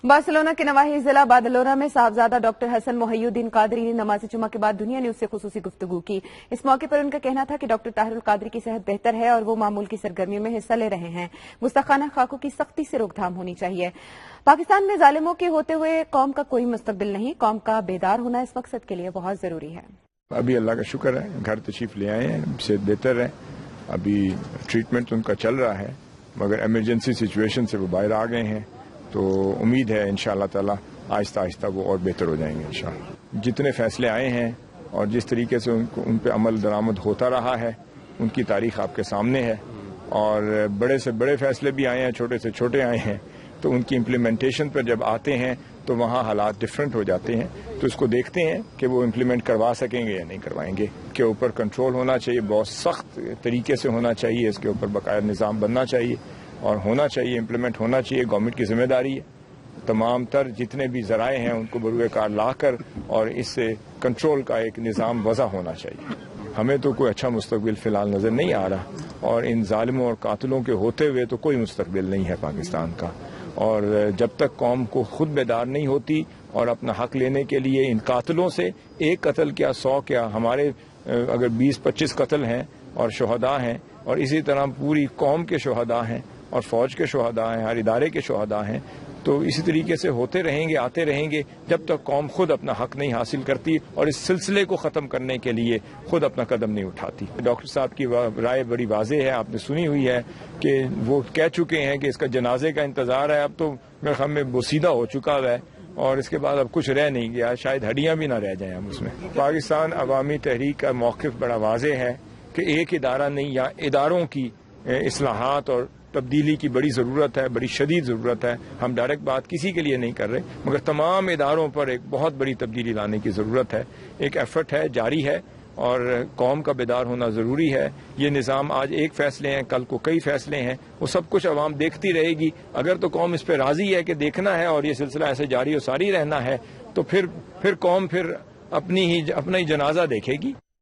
Barcelona के नवाही जिला बादलोरा में साहबजादा डॉक्टर हसन मोहिउद्दीन कादरी ने नमाज जुमा के बाद दुनिया न्यूज से खुसूसी गुफ्तगू की। इस मौके पर उनका कहना था कि डॉक्टर ताहिरुल कादरी की सेहत बेहतर है और वो मामूल की सरगर्मियों में हिस्सा ले रहे हैं। गुस्ताखाना खाकों की सख्ती से रोकथाम होनी चाहिए। पाकिस्तान में जालिमों के होते हुए कौम का कोई मुस्तकबिल नहीं, कौम का बेदार होना इस मकसद के लिए बहुत जरूरी है। अभी अल्लाह का शुक्र है, घर तशरीफ ले आए हैं, सेहत बेहतर है। अभी ट्रीटमेंट उनका चल रहा है, मगर इमरजेंसी सिचुएशन से वो बाहर आ गए हैं, तो उम्मीद है इंशाअल्लाह ताला आहिस्ता आहिस्ता वो और बेहतर हो जाएंगे इंशाअल्लाह। जितने फैसले आए हैं और जिस तरीके से उन पे अमल दरामद होता रहा है, उनकी तारीख आपके सामने है। और बड़े से बड़े फैसले भी आए हैं, छोटे से छोटे आए हैं, तो उनकी इम्प्लीमेंटेशन पर जब आते हैं तो वहाँ हालात डिफरेंट हो जाते हैं। तो इसको देखते हैं कि वो इम्प्लीमेंट करवा सकेंगे या नहीं करवाएंगे। के ऊपर कंट्रोल होना चाहिए, बहुत सख्त तरीके से होना चाहिए, इसके ऊपर बकायदा निज़ाम बनना चाहिए और होना चाहिए, इम्प्लीमेंट होना चाहिए। गवर्नमेंट की जिम्मेदारी है तमाम तर जितने भी जराए हैं उनको बरूए कार लाकर और इससे कंट्रोल का एक निज़ाम वज़ा होना चाहिए। हमें तो कोई अच्छा मुस्तकबिल फ़िलहाल नज़र नहीं आ रहा और इन जालिमों और कातिलों के होते हुए तो कोई मुस्तकबिल नहीं है पाकिस्तान का। और जब तक कौम को खुद बेदार नहीं होती और अपना हक लेने के लिए इन कातिलों से एक कत्ल क्या 100 क्या, हमारे अगर 20-25 कत्ल हैं और शहदा हैं और इसी तरह पूरी कौम के शहदा हैं और फौज के शहदा हैं, हर इदारे के शहदा हैं, तो इसी तरीके से होते रहेंगे, आते रहेंगे जब तक कौम खुद अपना हक नहीं हासिल करती और इस सिलसिले को ख़त्म करने के लिए खुद अपना कदम नहीं उठाती। डॉक्टर साहब की राय बड़ी वाज़ेह है, आपने सुनी हुई है कि वो कह चुके हैं कि इसका जनाजे का इंतज़ार है। अब तो मेरे ख्याल में बोसीदा हो चुका है और इसके बाद अब कुछ रह नहीं गया, शायद हड्डियाँ भी ना रह जाएं हम उसमें। पाकिस्तान अवामी तहरीक का मौक़िफ़ बड़ा वाज़ेह है कि एक इदारा नहीं, या इदारों की इस्लाहात और तब्दीली की बड़ी ज़रूरत है, बड़ी शदीद ज़रूरत है। हम डायरेक्ट बात किसी के लिए नहीं कर रहे, मगर तमाम इदारों पर एक बहुत बड़ी तब्दीली लाने की ज़रूरत है। एक एफर्ट है, जारी है और कौम का बेदार होना ज़रूरी है। ये निज़ाम आज एक फ़ैसले हैं, कल को कई फ़ैसले हैं, वो सब कुछ अवाम देखती रहेगी। अगर तो कौम इस पर राज़ी है कि देखना है और ये सिलसिला ऐसे जारी और सारी रहना है, तो फिर कौम अपना ही जनाजा देखेगी।